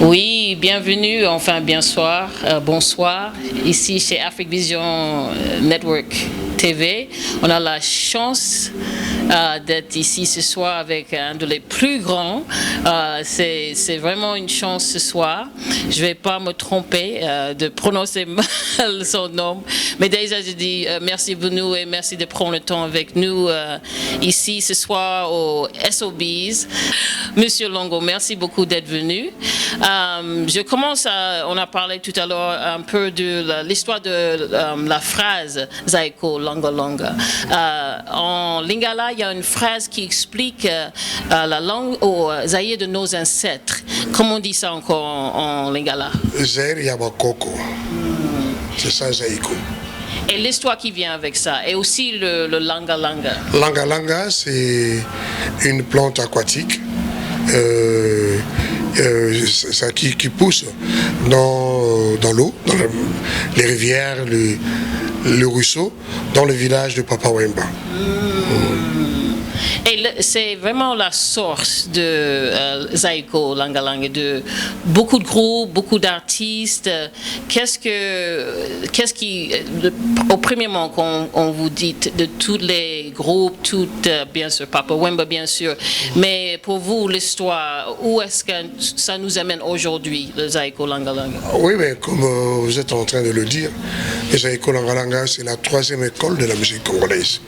Oui, bienvenue, enfin bonsoir, ici chez Afrique Vision Network TV. On a la chance d'être ici ce soir avec un des plus grands. C'est vraiment une chance ce soir. Je ne vais pas me tromper de prononcer mal son nom. Mais déjà, je dis merci pour nous et merci de prendre le temps avec nous ici ce soir au SOBs. Monsieur Longo, merci beaucoup d'être venu. Je commence on a parlé tout à l'heure un peu de l'histoire de la phrase Zaiko Longa Longa. En Lingala, il y a une phrase qui explique la langue au Zaïre de nos ancêtres. Comment on dit ça encore en Lingala? Zaïre Yabakoko. C'est ça, Zaiko. Et l'histoire qui vient avec ça, et aussi le Langa Langa. Langa Langa, c'est une plante aquatique qui pousse dans l'eau, dans les rivières, le ruisseau, dans le village de Papa Wemba. Et c'est vraiment la source de Zaiko Langa Langa, de beaucoup de groupes, beaucoup d'artistes. Au premier moment qu'on vous dit de tous les groupes, bien sûr, Papa Wemba bien sûr, mais pour vous l'histoire, où est-ce que ça nous amène aujourd'hui, le Zaiko Langa Langa? Oui, mais comme vous êtes en train de le dire, le Zaiko Langa Langa, c'est la troisième école de la musique congolaise.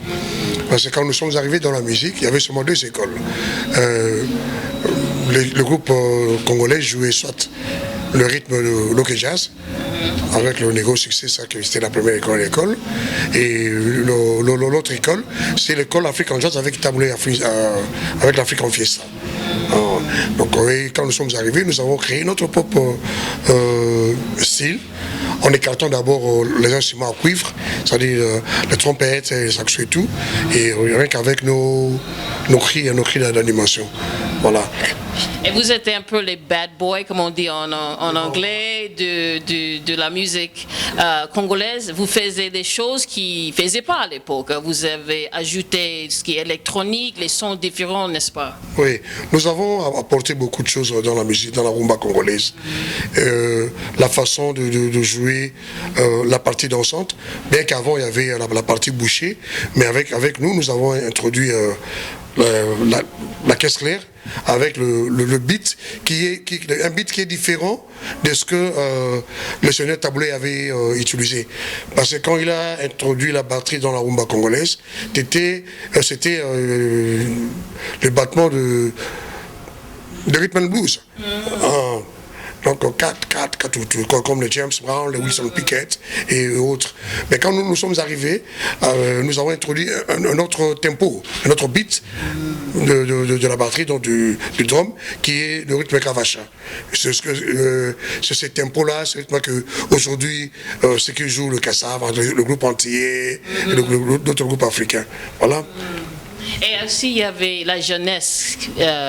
Parce que quand nous sommes arrivés dans la musique, il y avait seulement deux écoles. Le groupe congolais jouait soit le rythme de l'ok jazz, avec le négo succès, ça c'était la première école. Et l'autre école, c'est l'école Afrique en jazz avec avec l'Afrique en fiesta. Donc quand nous sommes arrivés, nous avons créé notre propre style, en écartant d'abord les instruments à cuivre, c'est-à-dire les trompettes, les saxos et tout, et rien qu'avec nos cris d'animation. Voilà. Et vous êtes un peu les bad boys, comme on dit en anglais, de la musique congolaise. Vous faisiez des choses qu'ils ne faisaient pas à l'époque. Vous avez ajouté ce qui est électronique, les sons différents, n'est-ce pas? Oui, nous avons apporté beaucoup de choses dans la musique, dans la rumba congolaise. La façon de jouer la partie dansante, bien qu'avant il y avait la partie bouchée, mais avec nous avons introduit la caisse claire, avec le beat un beat qui est différent de ce que le seigneur Taboulé avait utilisé. Parce que quand il a introduit la batterie dans la rumba congolaise, c'était le battement de rhythm and blues. Donc 4 comme le James Brown, le Wilson Pickett et autres. Mais quand nous sommes arrivés, nous avons introduit un autre tempo, un autre beat de la batterie, donc du drum, qui est le rythme Kavacha. C'est ce tempo-là, ce rythme que aujourd'hui, ce que joue le Kassav, le groupe entier, et d'autres groupes africains. Voilà. Et aussi, il y avait la jeunesse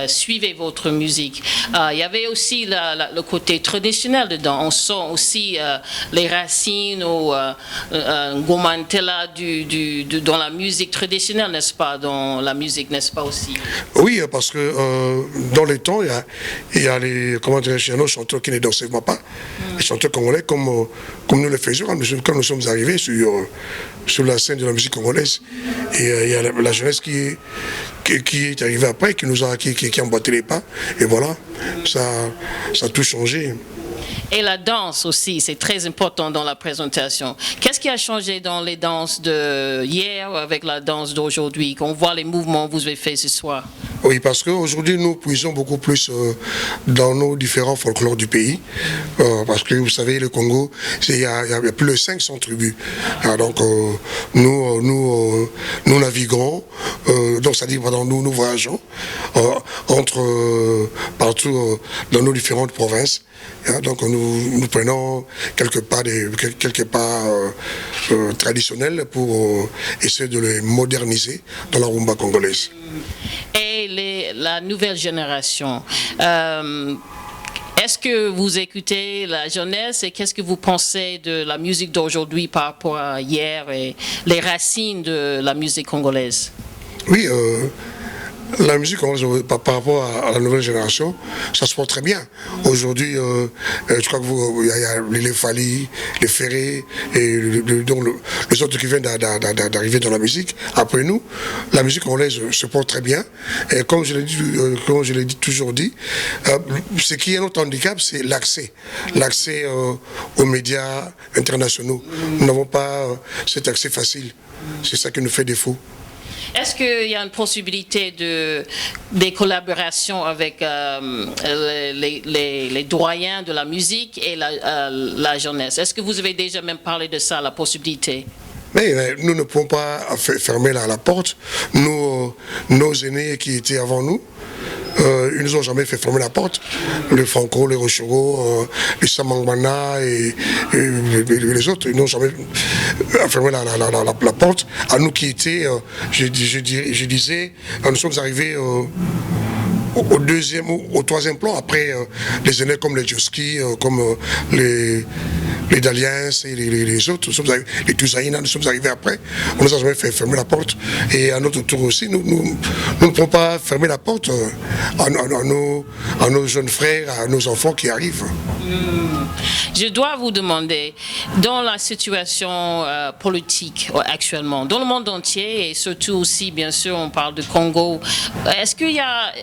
suivait votre musique. Il y avait aussi le côté traditionnel dedans. On sent aussi les racines ou Ngomantela dans la musique traditionnelle, n'est-ce pas? Dans la musique, n'est-ce pas aussi? Oui, parce que dans les temps, il y a nos chanteurs qui ne dansaient pas. Les chanteurs congolais, comme nous le faisions quand nous sommes arrivés sur la scène de la musique congolaise. Et il y a la jeunesse qui est arrivée après, qui a emboîté les pas. Et voilà, ça a tout changé. Et la danse aussi, c'est très important dans la présentation. Qu'est-ce qui a changé dans les danses de hier avec la danse d'aujourd'hui, qu'on voit les mouvements que vous avez fait ce soir? Oui, parce qu'aujourd'hui, nous puisons beaucoup plus dans nos différents folklores du pays. Parce que vous savez, le Congo, il y a plus de 500 tribus. Donc, nous naviguons, donc c'est-à-dire nous voyageons partout dans nos différentes provinces. Donc nous prenons quelques pas traditionnels pour essayer de les moderniser dans la rumba congolaise. Et la nouvelle génération, est-ce que vous écoutez la jeunesse et qu'est-ce que vous pensez de la musique d'aujourd'hui par rapport à hier et les racines de la musique congolaise? Oui, La musique, par rapport à la nouvelle génération, ça se porte très bien. Aujourd'hui, je crois que il y a les Fali, les Ferré, et les autres qui viennent d'arriver dans la musique. Après nous, la musique congolaise se porte très bien. Et comme je l'ai toujours dit, ce qui est notre handicap, c'est l'accès. L'accès aux médias internationaux. Nous n'avons pas cet accès facile. C'est ça qui nous fait défaut. Est-ce qu'il y a une possibilité des collaborations avec les doyens de la musique et la jeunesse? Est-ce que vous avez déjà même parlé de ça, la possibilité? Mais nous ne pouvons pas fermer la porte. Nous, nos aînés qui étaient avant nous, ils nous ont jamais fait fermer la porte. Les Franco, les Rochero, les Samangmana et les autres, ils n'ont jamais fermé la porte. À nous qui étaient, je disais, nous sommes arrivés au deuxième ou au troisième plan, après les aînés comme les Djoski, comme les Daliens et les autres, les Touzaïna, nous sommes arrivés après, on nous a jamais fait fermer la porte. Et à notre tour aussi, nous ne pouvons pas fermer la porte à nos jeunes frères, à nos enfants qui arrivent. Je dois vous demander, dans la situation politique actuellement, dans le monde entier, et surtout aussi, bien sûr, on parle de Congo, est-ce qu'il y a,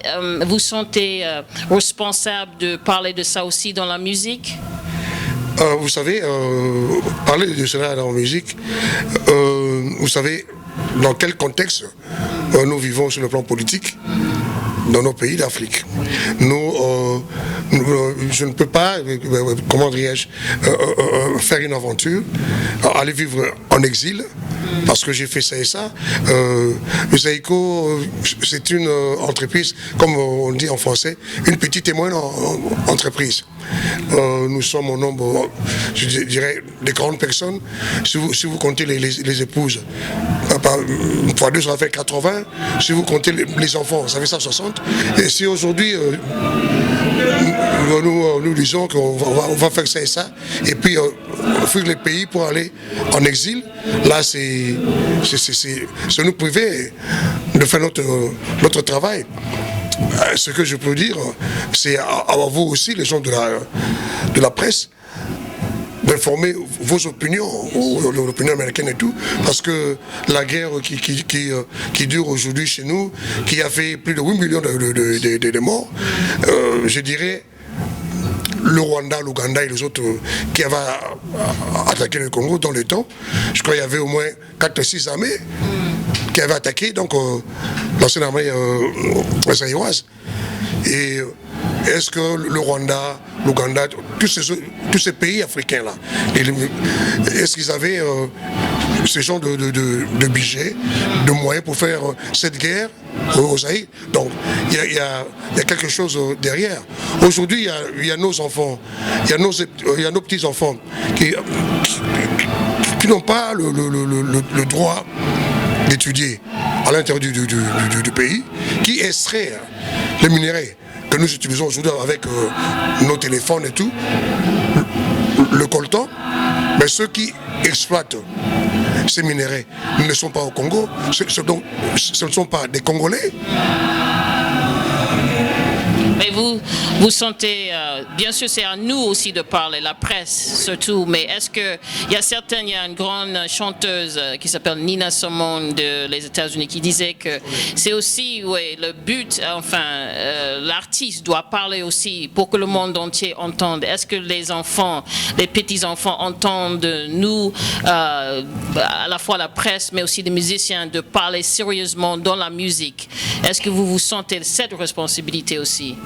vous sentez responsable de parler de ça aussi dans la musique? Vous savez, parler de cela dans la musique, vous savez dans quel contexte nous vivons sur le plan politique dans nos pays d'Afrique. Je ne peux pas, comment dirais-je, faire une aventure, aller vivre en exil, parce que j'ai fait ça et ça. Usaïco, c'est une entreprise, comme on dit en français, une petite et moyenne entreprise. Nous sommes au nombre, je dirais, de 40 personnes. Si vous comptez les épouses, fois 2, ça va faire 80. Si vous comptez les enfants, ça fait 160. Et si aujourd'hui, nous disons qu'on va faire ça et ça, et puis fuir les pays pour aller en exil, là, c'est nous priver de faire notre travail. Ce que je peux dire, c'est à vous aussi, les gens de la presse, d'informer vos opinions, ou l'opinion américaine et tout, parce que la guerre qui dure aujourd'hui chez nous, qui a fait plus de 8 millions de morts, je dirais, le Rwanda, l'Ouganda et les autres qui avaient attaqué le Congo dans le temps, je crois qu'il y avait au moins 4-6 armées qui avaient attaqué, donc l'ancienne armée zaïroise. Et est-ce que le Rwanda, l'Ouganda, tous ces pays africains-là, est-ce qu'ils avaient ce genre de budget, de moyens pour faire cette guerre au Zaïre? Donc il y a quelque chose derrière. Aujourd'hui, il y a nos enfants, il y a nos petits-enfants qui n'ont pas le droit d'étudier à l'intérieur du pays, qui extraient les minéraux que nous utilisons aujourd'hui avec nos téléphones et tout, le coltan, mais ceux qui exploitent ces minéraux ne sont pas au Congo, ce ne sont pas des Congolais. Mais vous sentez, bien sûr c'est à nous aussi de parler, la presse surtout, mais est-ce qu'il y a une grande chanteuse qui s'appelle Nina Simone des États-Unis qui disait que c'est aussi le but, l'artiste doit parler aussi pour que le monde entier entende. Est-ce que les enfants, les petits-enfants entendent nous, à la fois la presse, mais aussi les musiciens, de parler sérieusement dans la musique? Est-ce que vous sentez cette responsabilité aussi?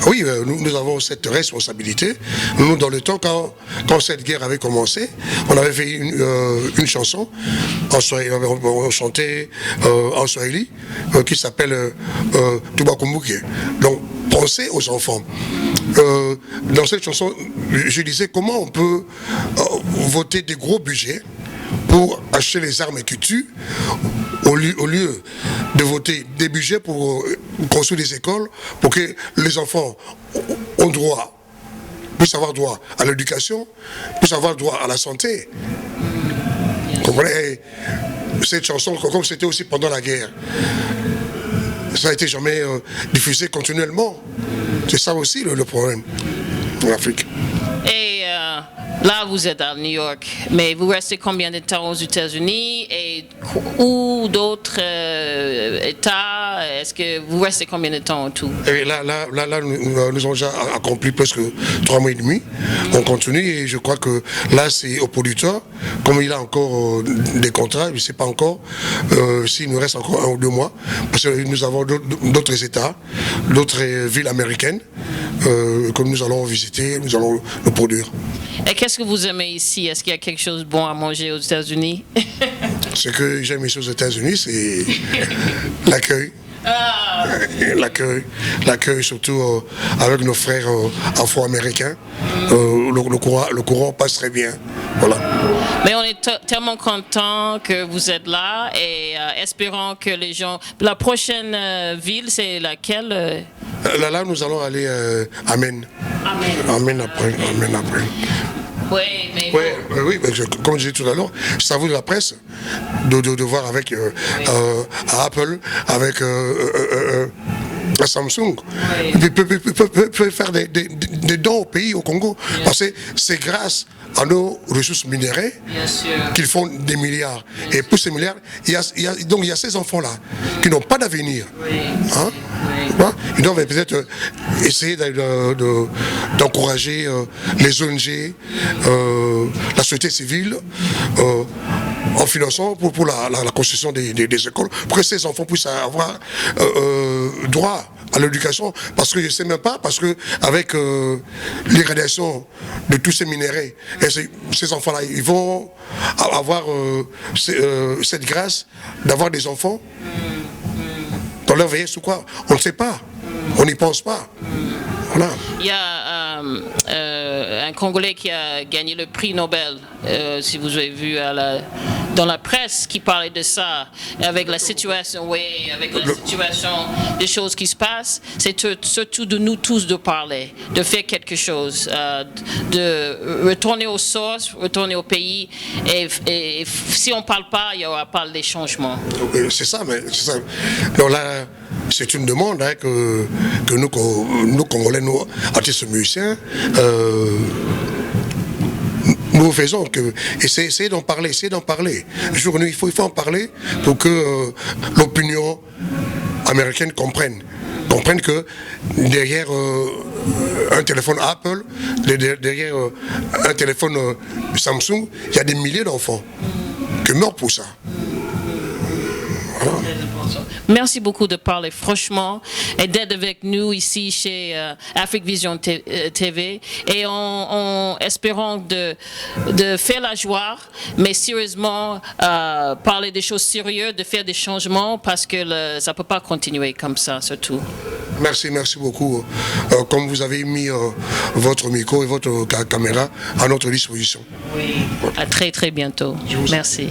Oui, nous avons cette responsabilité. Nous, dans le temps, quand cette guerre avait commencé, on avait fait une chanson en Swahili, on chantait en Swahili, qui s'appelle Tubakumbuke. Donc, pensez aux enfants. Dans cette chanson, je disais comment on peut voter des gros budgets pour acheter les armes qui tuent, au lieu de voter des budgets pour construire des écoles, pour que les enfants puissent avoir droit à l'éducation, puissent avoir droit à la santé. Vous comprenez? Cette chanson, comme c'était aussi pendant la guerre, ça n'a été jamais diffusé continuellement. C'est ça aussi le problème en Afrique. Et là, vous êtes à New York, mais vous restez combien de temps aux États-Unis et ou d'autres États? Est-ce que vous restez combien de temps en tout? Et là, nous avons déjà accompli presque 3 mois et demi. On continue et je crois que là, c'est au producteur. Comme il a encore des contrats, je ne sais pas encore s'il nous reste encore 1 ou 2 mois. Parce que nous avons d'autres États, d'autres villes américaines que nous allons visiter, nous allons le produire. Et qu'est-ce que vous aimez ici? Est-ce qu'il y a quelque chose de bon à manger aux États-Unis? Ce que j'aime ici aux États-Unis, c'est l'accueil. L'accueil surtout avec nos frères afro-américains. Le courant passe très bien. Voilà. Mais on est tellement content que vous êtes là et espérons que les gens... La prochaine ville, c'est laquelle? Là, nous allons aller à Amen. Amen après. Oui, mais... Oui, comme je disais tout à l'heure, ça vaut de la presse de voir avec Apple, avec Samsung. Ils peuvent faire des dons au pays, au Congo. Parce que c'est grâce à nos ressources minérales qu'ils font des milliards. Et pour ces milliards, il y a ces enfants-là qui n'ont pas d'avenir. Hein? Ils doivent peut-être essayer d'encourager les ONG, la société civile, en finançant pour la construction des écoles, pour que ces enfants puissent avoir droit à l'éducation. Parce que je ne sais même pas, parce que avec l'irradiation de tous ces minéraux, et ces enfants-là, ils vont avoir cette grâce d'avoir des enfants dans leur vieillesse ou quoi. On ne sait pas. On n'y pense pas. Voilà. Il y a un Congolais qui a gagné le prix Nobel, si vous avez vu dans la presse, qui parlait de ça, avec la situation, des choses qui se passent. C'est surtout de nous tous de parler, de faire quelque chose, de retourner aux sources, retourner au pays. Et si on ne parle pas, il n'y aura pas des changements. C'est ça, mais c'est ça. Donc là, c'est une demande que nous Congolais, nous artistes musiciens, nous faisons que essayer d'en parler, jour et nuit, il faut en parler pour que l'opinion américaine comprenne que derrière un téléphone Apple, derrière un téléphone Samsung, il y a des milliers d'enfants qui meurent pour ça. Voilà. Merci beaucoup de parler franchement et d'être avec nous ici chez Afrique Vision TV et en espérant de faire la joie, mais sérieusement parler des choses sérieuses, de faire des changements parce que ça ne peut pas continuer comme ça surtout. Merci beaucoup. Comme vous avez mis votre micro et votre caméra à notre disposition. Oui, à très bientôt. Merci.